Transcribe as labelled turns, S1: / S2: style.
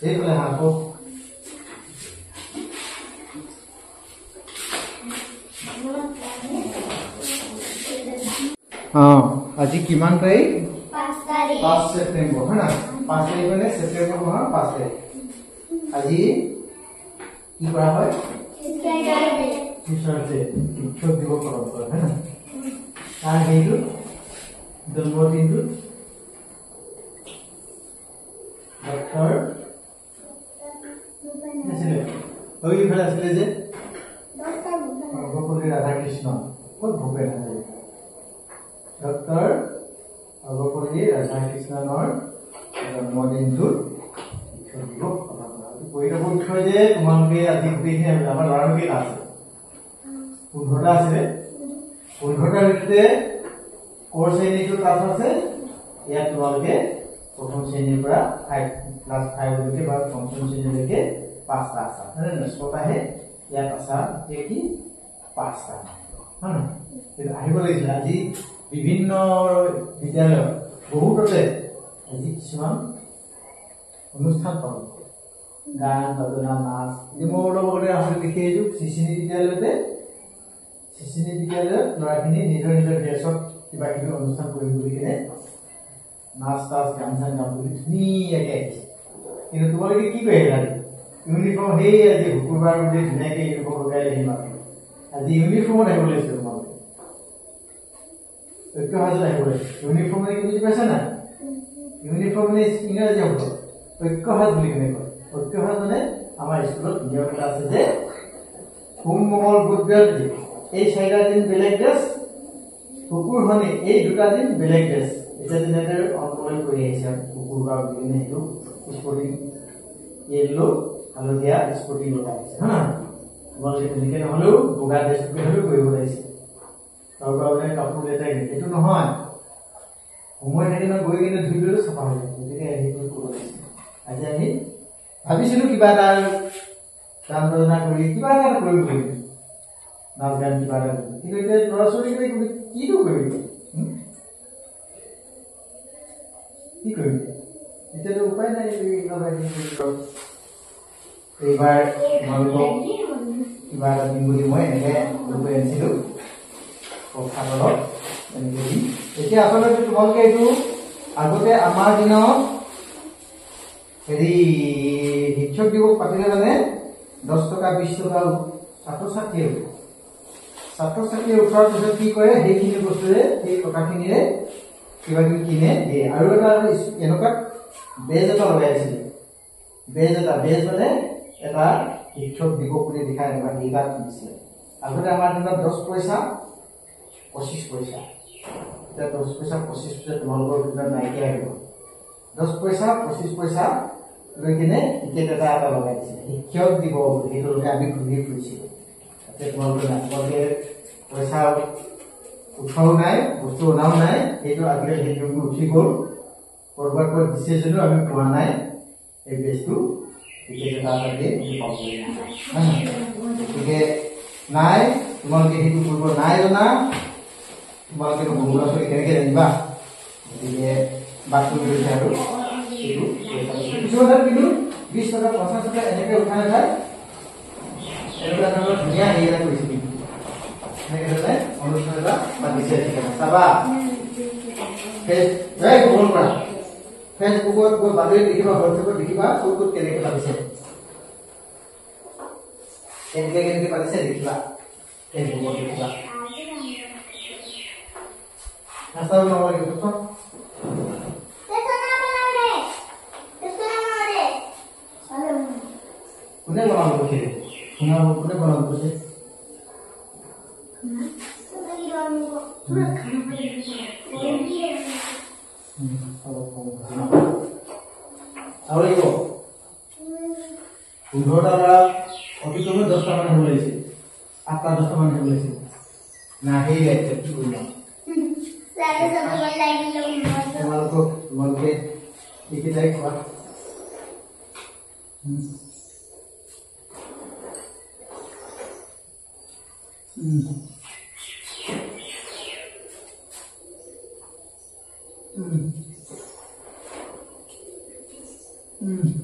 S1: এইফালে হাঁহ আজি কিমান তাৰিখ 5 ছেপ্টেম্বৰ হয় না 5 তাৰিখ মানে ছেপ্টেম্বৰ মাহৰ 5 তাৰিখ আজি কি কৰা হয় টিচাৰ ডে শিক্ষক দিৱস পালন কৰা হয় না তাৰ হেৰিটো জন্মদিনটো ডক্টৰ আছিলে ওইফালে আছিলে যে সৰ্বপল্লী ৰাধাকৃষ্ণ ক'ত ভূপেন হাজৰিকা ডক্টৰ সৰ্বপল্লী ৰাধাকৃষ্ণনৰ জন্মদিনটো শিক্ষক দিৱস পালন কৰা হয় পৰীক্ষা পৰীক্ষা যে তোমালোকে আজি গোটেইখিনি আমাৰ ল'ৰালকে আছে 15টা আছিলে 15টাৰ ভিতৰতে কোৰ শ্ৰেণীটো ক্লাছ আছে ইয়াত তোমালোকে প্ৰথম শ্ৰেণীৰ পৰা ক্লাছ 5 লৈকে বা পঞ্চম শ্ৰেণীলৈকে 5টা আছে মানে 6টাহে ইয়াত আছে কি 5টা হয় না আহিব লাগিছিল আজি বিভিন্ন বিদ্যালয় বহুততে আজি কিছুমান অনুষ্ঠান পালন কৰে গান বাজনা নাচ মোৰ লগতে আমি দেখিছো শিশিনী বিদ্যালয়তে ল'ৰাখিনি নিজৰ নিজৰ ড্ৰেছত কিবা কিবি অনুষ্ঠান কৰি বুলি কিনে নাচ তাচ গান চান গাম বুলি ধুনীয়াকে আহিছে কিন্তু তোমালোকে কি কৰি আহিলা ইউনিফৰ্ম সেই আজি শুকুৰবাৰ বুলি ধুনীয়াকে ইউনিফৰ্ম লগাই আহিম আজি ইউনিফৰ্মত আহিব লাগিছে তোমালোকে ঐক্যহাজত আহিব লাগিছে ইউনিফৰ্ম মানে কি বুজি পাইছা না ইউনিফৰ্ম মানে ইংৰাজী শব্দ ঐক্যহাজ বুলি কিনে কয় ঐক্যহাজ মানে আমাৰ স্কুলত নিয়ম এটা আছে যে সোম মঙল বুধবাৰ এই 4টা দিন বেলেগ ড্ৰেছ শুকুৰ শনি এই 2টা দিন বেলেগ ড্ৰেছ এটা দিনতে অন্তৰাই কৰি আহিছে শুকুৰবাৰ দিন হেতু স্পৰ্টিং ইয়েলো হালধীয়া স্পৰ্টিং লগাই আছে হা তোমালোকে তেনেকে নহলেও বগা ড্ৰেছ পিন্ধি কৰিব লাগিছে তাৰবাবে কাপোৰ এটা এইটো নহয় সময় থাকে না গৈ কিনে ধুই দিলে চাফা হৈ যায় গতিকে সেইটো কৰিব লাগিছে আজি আমি ভাবিছিলো কিবা এটা গান বাজনা কৰি কিবা এটা কৰিব লাগিব নাচ গান কিবা এটা কিন্তু এতিয়া ল'ৰা ছোৱালীকে কিটো কৰিবি কি কৰিবি এতিয়াতো উপায় নাই এইবাৰ তোমালোকক কিবা এটা দিম বুলি মই এনেকে লৈ আনিছিলো কথালত এনেকে দিম এতিয়া আচলতে তোমালোকে এইটো আগতে আমাৰ দিনত হেৰি শিক্ষক দিৱস পাতিলে মানে 10 টকা 20 টকা ছাত্ৰ ছাত্ৰীয়ে উঠাৰ পিছত কি কৰে সেইখিনি বস্তুৰে সেই টকাখিনিৰে কিবা কিবি কিনে দিয়ে আৰু এটা এনেকুৱা বেজ এটা লগাইছিলে বেজ মানে এটা শিক্ষক দিৱস বুলি দেখাই এনেকুৱা হিগাত দিছিলে আগতে আমাৰ দিনত 10 পইচা 25 পইচা এতিয়া 10 পইচা 25 পইচা তোমালোকৰ ভিতৰত নাইকিয়া হৈ গ'ল 10 পইচা 25 পইচা লৈ কিনে টিকেট এটা লগাই দিছিলে শিক্ষক দিৱস সেইটোলৈকে আমি ঘূৰি ফুৰিছিলোঁ তোমালোকে পইচা উঠাও নাই বস্তু অনাও নাই সেইটো আজিকালি সেইটো উঠি গ'ল কৰবাত ক'ত দিছে যদিও আমি পোৱা নাই এই বেজটো টিকেট এটা গতিকে নাই তোমালোকে সেইটো কৰিব নাই জনা তোমালোকে বহু ল'ৰা ছোৱালী কেনেকে জানিবা গতিকে বাছটো লৈছে আৰু কিছুমানে কিন্তু 20 টকা 50 টকা এনেকে উঠা নাযায় এটা ধুনীয়া হেৰি এটা কৰিছে কিন্তু এনেকে অনুষ্ঠান এটা পাতিছে চাবা ফেচবুকত গৈ বাতৰি দেখিবা হোৱাটছএপত দেখিবা ক'ত কেনেকে পাতিছে কেনেকে পাতিছে দেখিবা ফেচবুকত দেখিবা নাস্তা বনাব লাগিব কোনে বনাব কৈছে কোনে বনাব কৈছে আৰু লাগিব 15টা ল'ৰা অতিক্ৰমে 10টা মান হ'ব লাগিছে 8টা 10টা মান হ'ব লাগিছে না সেই লাগিছে কি কৰিবা তোমালোকে এইকেইটাই খোৱা উম